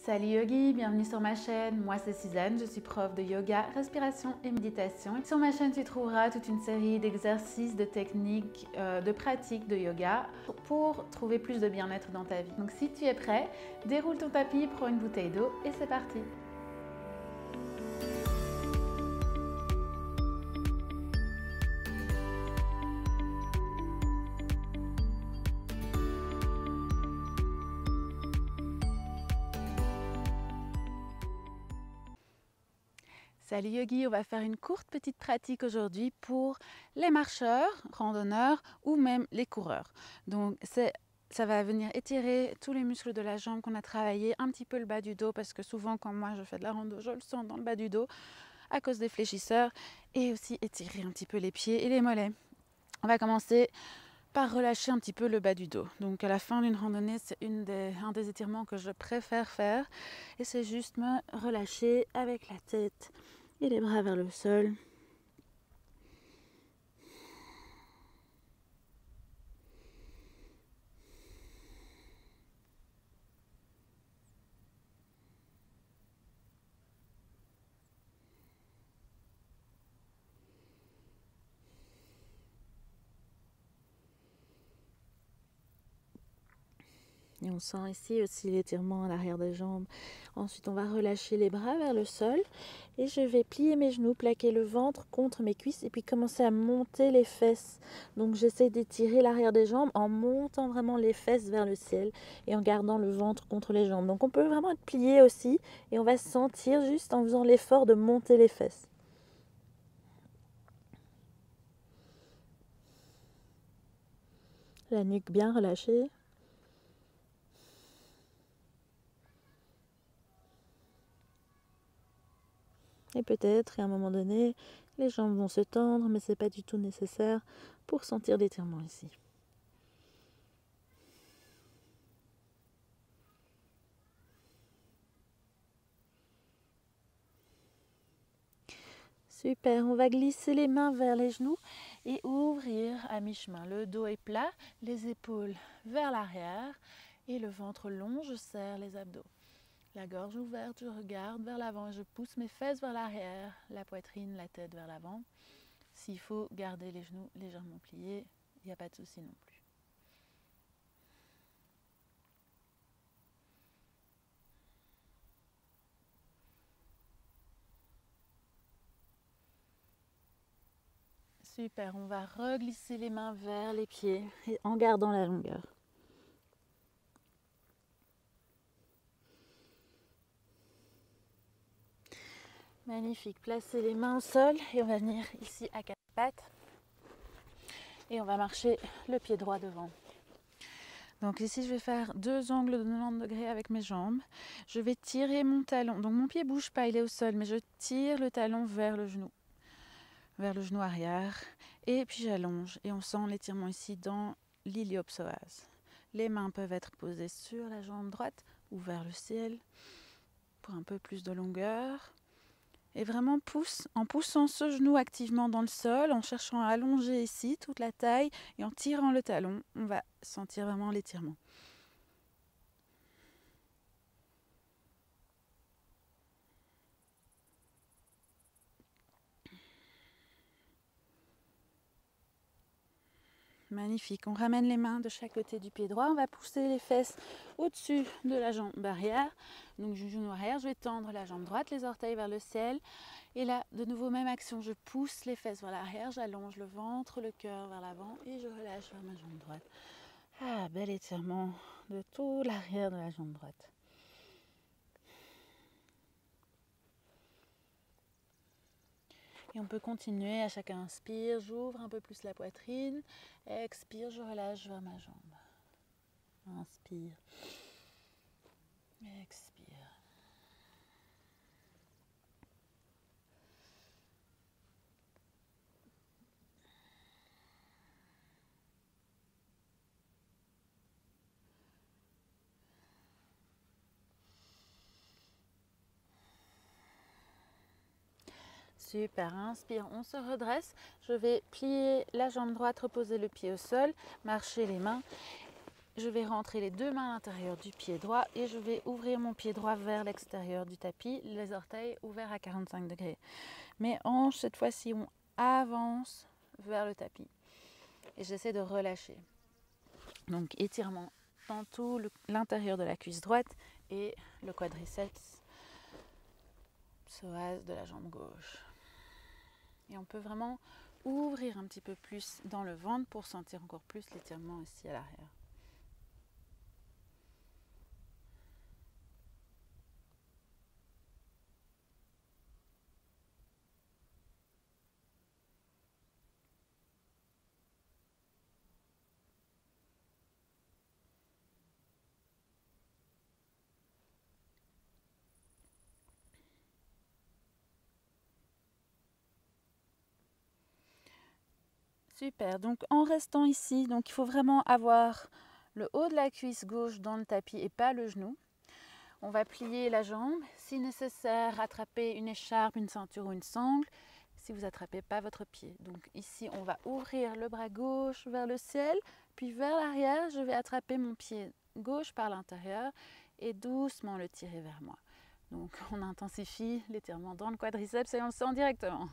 Salut Yogi, bienvenue sur ma chaîne. Moi c'est Suzanne, je suis prof de yoga, respiration et méditation. Sur ma chaîne tu trouveras toute une série d'exercices, de techniques, de pratiques de yoga pour trouver plus de bien-être dans ta vie. Donc si tu es prêt, déroule ton tapis, prends une bouteille d'eau et c'est parti. Salut Yogi, on va faire une courte petite pratique aujourd'hui pour les marcheurs, randonneurs ou même les coureurs. Donc ça va venir étirer tous les muscles de la jambe qu'on a travaillé, un petit peu le bas du dos parce que souvent quand moi je fais de la rando, je le sens dans le bas du dos à cause des fléchisseurs et aussi étirer un petit peu les pieds et les mollets. On va commencer par relâcher un petit peu le bas du dos. Donc à la fin d'une randonnée, c'est un des étirements que je préfère faire et c'est juste me relâcher avec la tête et les bras vers le sol. Et on sent ici aussi l'étirement à l'arrière des jambes. Ensuite, on va relâcher les bras vers le sol. Et je vais plier mes genoux, plaquer le ventre contre mes cuisses et puis commencer à monter les fesses. Donc j'essaie d'étirer l'arrière des jambes en montant vraiment les fesses vers le ciel et en gardant le ventre contre les jambes. Donc on peut vraiment être plié aussi et on va sentir juste en faisant l'effort de monter les fesses. La nuque bien relâchée. Et peut-être, à un moment donné, les jambes vont se tendre, mais ce n'est pas du tout nécessaire pour sentir l'étirement ici. Super, on va glisser les mains vers les genoux et ouvrir à mi-chemin. Le dos est plat, les épaules vers l'arrière et le ventre long, je serre les abdos. La gorge ouverte, je regarde vers l'avant et je pousse mes fesses vers l'arrière, la poitrine, la tête vers l'avant. S'il faut garder les genoux légèrement pliés, il n'y a pas de souci non plus. Super, on va reglisser les mains vers les pieds et en gardant la longueur. Magnifique, placez les mains au sol et on va venir ici à quatre pattes et on va marcher le pied droit devant. Donc ici je vais faire deux angles de 90 degrés avec mes jambes. Je vais tirer mon talon, donc mon pied ne bouge pas, il est au sol, mais je tire le talon vers le genou arrière et puis j'allonge et on sent l'étirement ici dans l'iliopsoas. Les mains peuvent être posées sur la jambe droite ou vers le ciel pour un peu plus de longueur. Et vraiment en poussant ce genou activement dans le sol, en cherchant à allonger ici toute la taille et en tirant le talon, on va sentir vraiment l'étirement. Magnifique, on ramène les mains de chaque côté du pied droit, on va pousser les fesses au-dessus de la jambe arrière, donc du genou arrière, je vais tendre la jambe droite, les orteils vers le ciel, et là, de nouveau, même action, je pousse les fesses vers l'arrière, j'allonge le ventre, le cœur vers l'avant, et je relâche vers ma jambe droite. Ah, bel étirement de tout l'arrière de la jambe droite. Et on peut continuer, à chaque inspire, j'ouvre un peu plus la poitrine, expire, je relâche vers ma jambe. Inspire, expire. Super, inspire, on se redresse. Je vais plier la jambe droite, reposer le pied au sol, marcher les mains je vais rentrer les deux mains à l'intérieur du pied droit et je vais ouvrir mon pied droit vers l'extérieur du tapis, les orteils ouverts à 45 degrés. Mes hanches, cette fois-ci, on avance vers le tapis et j'essaie de relâcher. Donc étirement dans tout l'intérieur de la cuisse droite et le quadriceps, psoas de la jambe gauche. Et on peut vraiment ouvrir un petit peu plus dans le ventre pour sentir encore plus l'étirement ici à l'arrière. Super, donc en restant ici, donc il faut vraiment avoir le haut de la cuisse gauche dans le tapis et pas le genou. On va plier la jambe, si nécessaire, attraper une écharpe, une ceinture ou une sangle, si vous n'attrapez pas votre pied. Donc ici, on va ouvrir le bras gauche vers le ciel, puis vers l'arrière, je vais attraper mon pied gauche par l'intérieur et doucement le tirer vers moi. Donc on intensifie l'étirement dans le quadriceps et on le sent directement.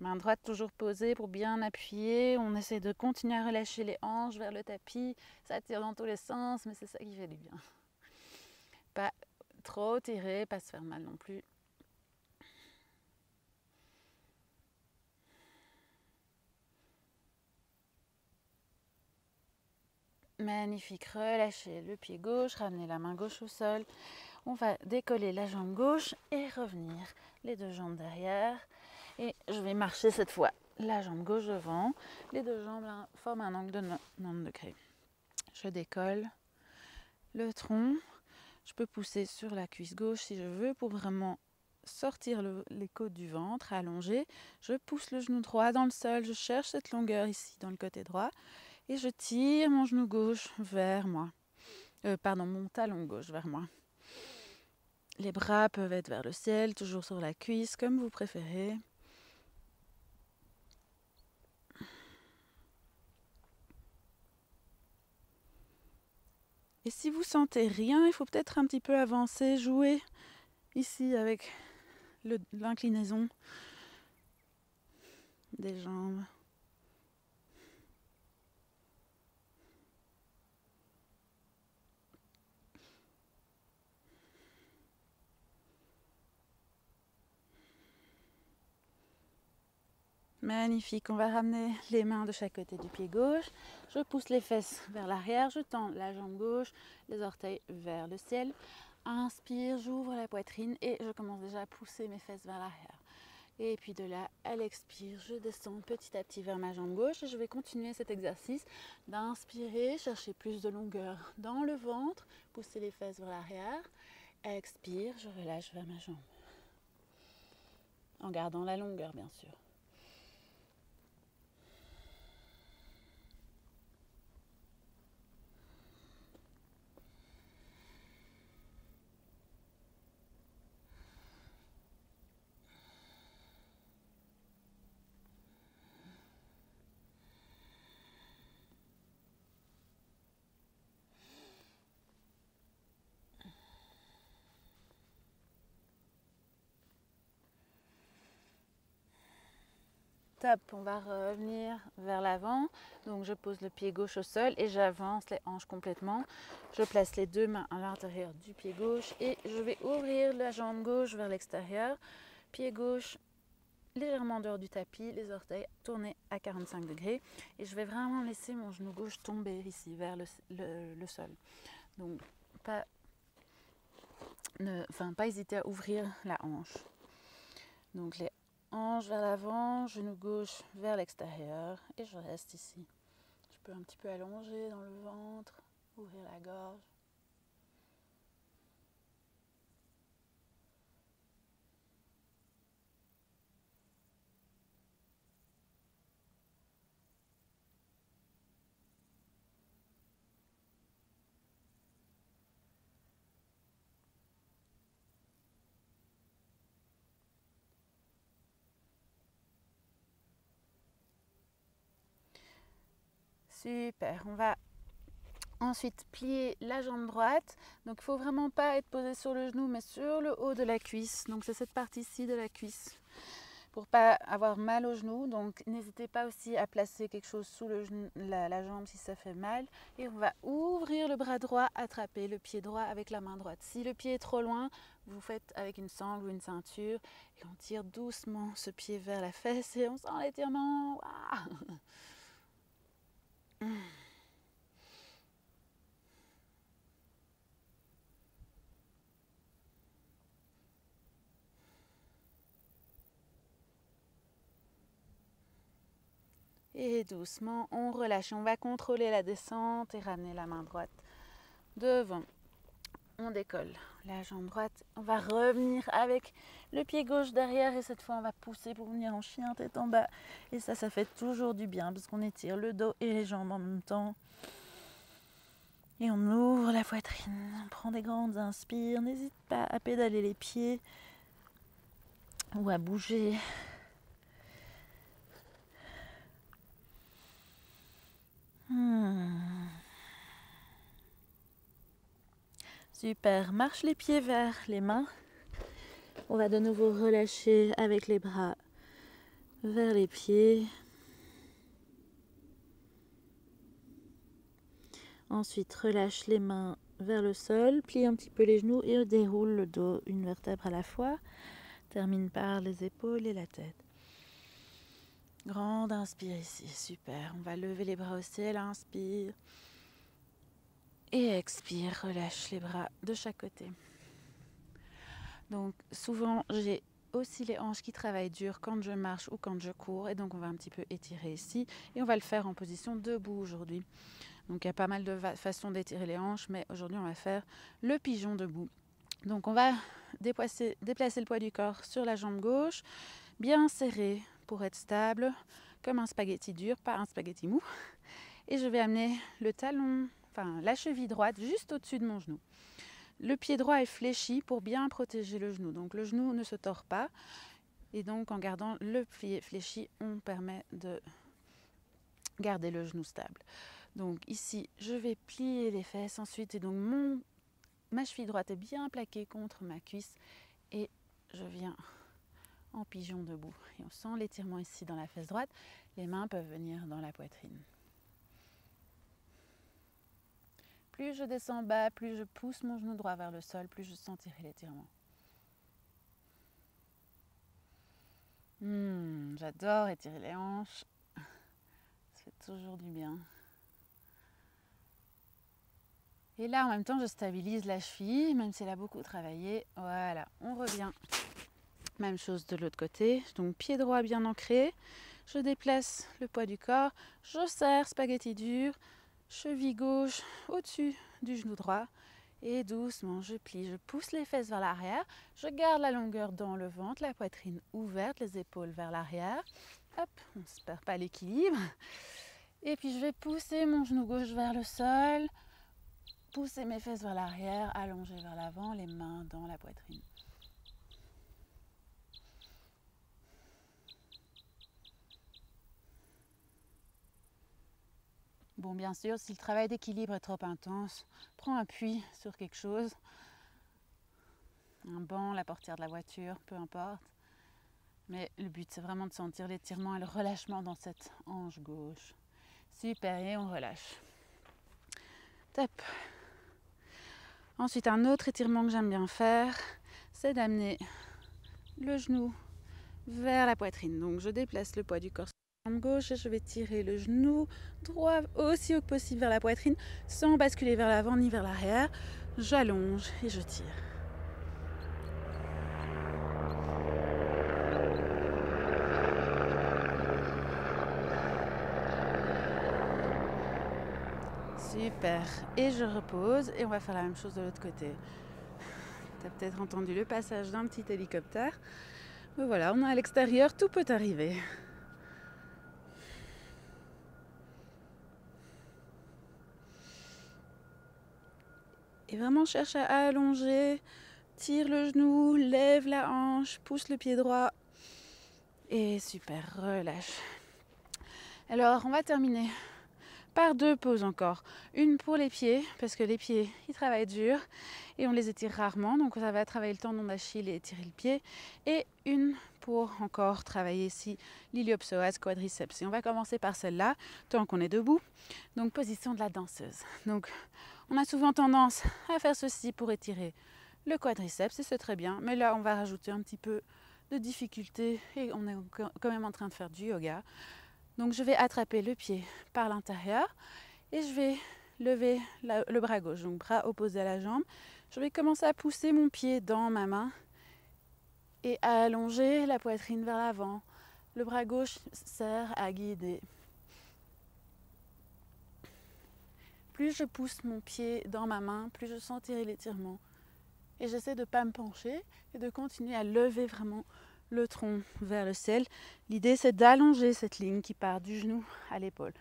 Main droite toujours posée pour bien appuyer. On essaie de continuer à relâcher les hanches vers le tapis. Ça tire dans tous les sens, mais c'est ça qui fait du bien. Pas trop tirer, pas se faire mal non plus. Magnifique, relâchez le pied gauche, ramenez la main gauche au sol. On va décoller la jambe gauche et revenir les deux jambes derrière. Et je vais marcher cette fois la jambe gauche devant. Les deux jambes forment un angle de 90 degrés. Je décolle le tronc. Je peux pousser sur la cuisse gauche si je veux pour vraiment sortir les côtes du ventre, allonger. Je pousse le genou droit dans le sol. Je cherche cette longueur ici dans le côté droit. Et je tire mon genou gauche vers moi. Mon talon gauche vers moi. Les bras peuvent être vers le ciel, toujours sur la cuisse, comme vous préférez. Et si vous sentez rien, il faut peut-être un petit peu avancer, jouer ici avec l'inclinaison des jambes. Magnifique, on va ramener les mains de chaque côté du pied gauche. Je pousse les fesses vers l'arrière, je tends la jambe gauche, les orteils vers le ciel. Inspire, j'ouvre la poitrine et je commence déjà à pousser mes fesses vers l'arrière. Et puis de là, à l'expire, je descends petit à petit vers ma jambe gauche et je vais continuer cet exercice d'inspirer, chercher plus de longueur dans le ventre, pousser les fesses vers l'arrière. Expire, je relâche vers ma jambe. En gardant la longueur, bien sûr. Top, on va revenir vers l'avant. Donc je pose le pied gauche au sol et j'avance les hanches complètement. Je place les deux mains à l'intérieur du pied gauche et je vais ouvrir la jambe gauche vers l'extérieur. Pied gauche légèrement en dehors du tapis, les orteils tournés à 45 degrés. Et je vais vraiment laisser mon genou gauche tomber ici vers le sol. Donc pas hésiter à ouvrir la hanche. Donc les hanche vers l'avant, genou gauche vers l'extérieur et je reste ici. Je peux un petit peu allonger dans le ventre, ouvrir la gorge. Super, on va Ensuite, plier la jambe droite. Donc, il ne faut vraiment pas être posé sur le genou, mais sur le haut de la cuisse. Donc, c'est cette partie-ci de la cuisse pour ne pas avoir mal au genou. Donc, n'hésitez pas aussi à placer quelque chose sous le genou, la jambe si ça fait mal. Et on va ouvrir le bras droit, attraper le pied droit avec la main droite. Si le pied est trop loin, vous faites avec une sangle ou une ceinture. Et on tire doucement ce pied vers la fesse et on sent l'étirement. Et doucement, on relâche. On va contrôler la descente et ramener la main droite devant. On décolle la jambe droite. On va revenir avec le pied gauche derrière et cette fois, on va pousser pour venir en chien tête en bas. Et ça fait toujours du bien parce qu'on étire le dos et les jambes en même temps. Et on ouvre la poitrine. On prend des grandes inspires. N'hésite pas à pédaler les pieds ou à bouger. Super, marche les pieds vers les mains. On va de nouveau relâcher avec les bras vers les pieds. Ensuite, relâche les mains vers le sol, plie un petit peu les genoux et déroule le dos une vertèbre à la fois. Termine par les épaules et la tête. Grande inspire ici, super. On va lever les bras au ciel, inspire. Et expire, relâche les bras de chaque côté. Donc souvent j'ai aussi les hanches qui travaillent dur quand je marche ou quand je cours. Et donc on va un petit peu étirer ici. Et on va le faire en position debout aujourd'hui. Donc il y a pas mal de façons d'étirer les hanches. Mais aujourd'hui on va faire le pigeon debout. Donc on va déplacer le poids du corps sur la jambe gauche. Bien serré pour être stable. Comme un spaghetti dur, pas un spaghetti mou. Et je vais amener le talon, la cheville droite juste au-dessus de mon genou. Le pied droit est fléchi pour bien protéger le genou. Donc le genou ne se tord pas. Et donc en gardant le pied fléchi, on permet de garder le genou stable. Donc ici, je vais plier les fesses ensuite. Et donc ma cheville droite est bien plaquée contre ma cuisse. Et je viens en pigeon debout. Et on sent l'étirement ici dans la fesse droite. Les mains peuvent venir dans la poitrine. Plus je descends bas, plus je pousse mon genou droit vers le sol, plus je sentirai l'étirement. J'adore étirer les hanches. Ça fait toujours du bien. Et là, en même temps, je stabilise la cheville, même si elle a beaucoup travaillé. Voilà, on revient. Même chose de l'autre côté. Donc, pied droit bien ancré. Je déplace le poids du corps. Je serre, spaghetti dur. Cheville gauche au-dessus du genou droit. Et doucement, je plie, je pousse les fesses vers l'arrière. Je garde la longueur dans le ventre, la poitrine ouverte, les épaules vers l'arrière. Hop, on ne se perd pas l'équilibre. Et puis je vais pousser mon genou gauche vers le sol. Pousser mes fesses vers l'arrière, allonger vers l'avant, les mains dans la poitrine. Bon, bien sûr, si le travail d'équilibre est trop intense, prends appui sur quelque chose. Un banc, la portière de la voiture, peu importe. Mais le but, c'est vraiment de sentir l'étirement et le relâchement dans cette hanche gauche. Super, et on relâche. Top. Ensuite, un autre étirement que j'aime bien faire, c'est d'amener le genou vers la poitrine. Donc, je déplace le poids du corps sur la jambe gauche et je vais tirer le genou droit aussi haut que possible vers la poitrine sans basculer vers l'avant ni vers l'arrière. J'allonge et je tire. Super. Et je repose et on va faire la même chose de l'autre côté. Tu as peut-être entendu le passage d'un petit hélicoptère. Mais voilà, on est à l'extérieur, tout peut arriver. Et vraiment cherche à allonger, tire le genou, lève la hanche, pousse le pied droit. Et super, relâche. Alors on va terminer par 2 pauses encore. Une pour les pieds, parce que les pieds, ils travaillent dur et on les étire rarement. Donc ça va travailler le tendon d'Achille et étirer le pied. Et une pour encore travailler ici l'iliopsoas, quadriceps. Et on va commencer par celle-là, tant qu'on est debout. Donc position de la danseuse. Donc on a souvent tendance à faire ceci pour étirer le quadriceps, et c'est très bien. Mais là, on va rajouter un petit peu de difficulté et on est quand même en train de faire du yoga. Donc je vais attraper le pied par l'intérieur et je vais lever le bras gauche, donc bras opposé à la jambe. Je vais commencer à pousser mon pied dans ma main et à allonger la poitrine vers l'avant. Le bras gauche sert à guider. Plus je pousse mon pied dans ma main, plus je sentirai l'étirement. Et j'essaie de ne pas me pencher et de continuer à lever vraiment le tronc vers le ciel. L'idée, c'est d'allonger cette ligne qui part du genou à l'épaule.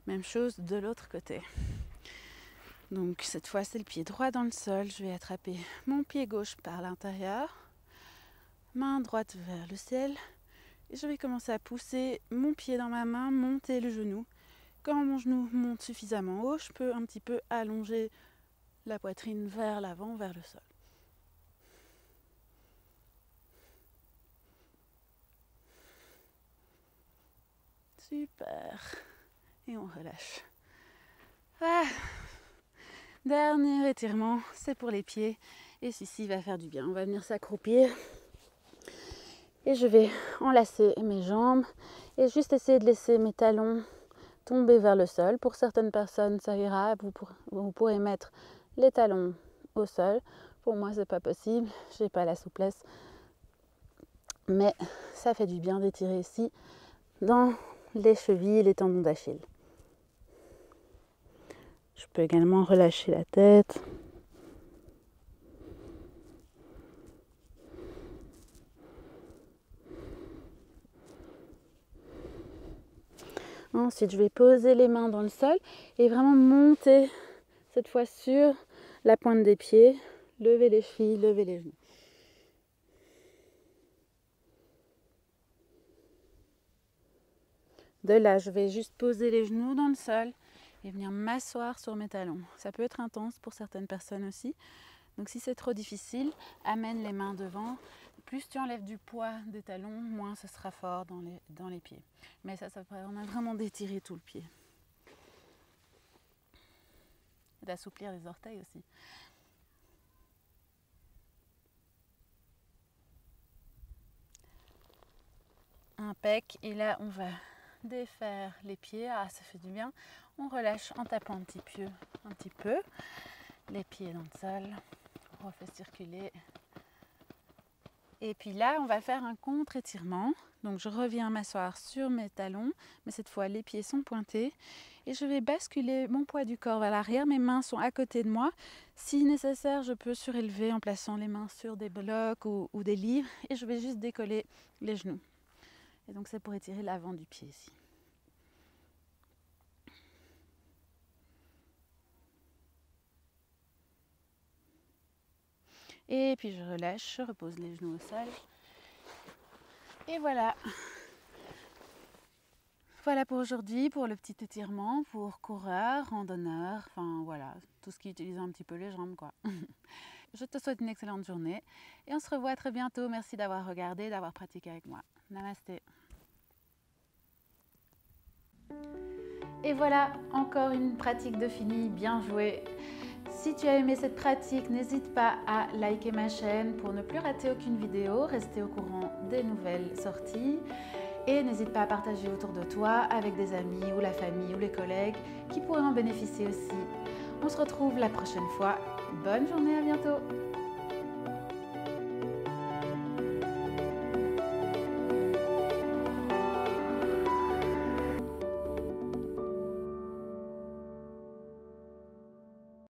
Même chose de l'autre côté. Donc cette fois, c'est le pied droit dans le sol. Je vais attraper mon pied gauche par l'intérieur, main droite vers le ciel. Et je vais commencer à pousser mon pied dans ma main, monter le genou. Quand mon genou monte suffisamment haut, je peux un petit peu allonger la poitrine vers l'avant, vers le sol. Super. Et on relâche. Ah. Dernier étirement, c'est pour les pieds. Et ceci va faire du bien. On va venir s'accroupir. Et je vais enlacer mes jambes et juste essayer de laisser mes talons tomber vers le sol. Pour certaines personnes, ça ira. Vous pourrez mettre les talons au sol. Pour moi, c'est pas possible. Je n'ai pas la souplesse. Mais ça fait du bien d'étirer ici dans les chevilles et les tendons d'Achille. Je peux également relâcher la tête. Ensuite, je vais poser les mains dans le sol et vraiment monter cette fois sur la pointe des pieds. Lever les chevilles, lever les genoux. De là, je vais juste poser les genoux dans le sol et venir m'asseoir sur mes talons. Ça peut être intense pour certaines personnes aussi. Donc si c'est trop difficile, amène les mains devant. Plus tu enlèves du poids des talons, moins ce sera fort dans les pieds. Mais ça permet vraiment d'étirer tout le pied. Et d'assouplir les orteils aussi. Impec. Et là, on va défaire les pieds. Ah, ça fait du bien. On relâche en tapant un petit peu. Les pieds dans le sol. On refait circuler. Et puis là, on va faire un contre-étirement. Donc je reviens m'asseoir sur mes talons, mais cette fois les pieds sont pointés. Et je vais basculer mon poids du corps vers l'arrière. Mes mains sont à côté de moi. Si nécessaire, je peux surélever en plaçant les mains sur des blocs ou des livres. Et je vais juste décoller les genoux. Et donc c'est pour étirer l'avant du pied ici. Et puis je relâche, je repose les genoux au sol. Et voilà. Voilà pour aujourd'hui, pour le petit étirement, pour coureur, randonneur, enfin voilà, tout ce qui utilise un petit peu les jambes quoi. Je te souhaite une excellente journée et on se revoit très bientôt. Merci d'avoir regardé, d'avoir pratiqué avec moi. Namasté. Et voilà, encore une pratique de fini, bien joué. Si tu as aimé cette pratique, n'hésite pas à liker ma chaîne pour ne plus rater aucune vidéo, rester au courant des nouvelles sorties. Et n'hésite pas à partager autour de toi avec des amis ou la famille ou les collègues qui pourraient en bénéficier aussi. On se retrouve la prochaine fois. Bonne journée, à bientôt!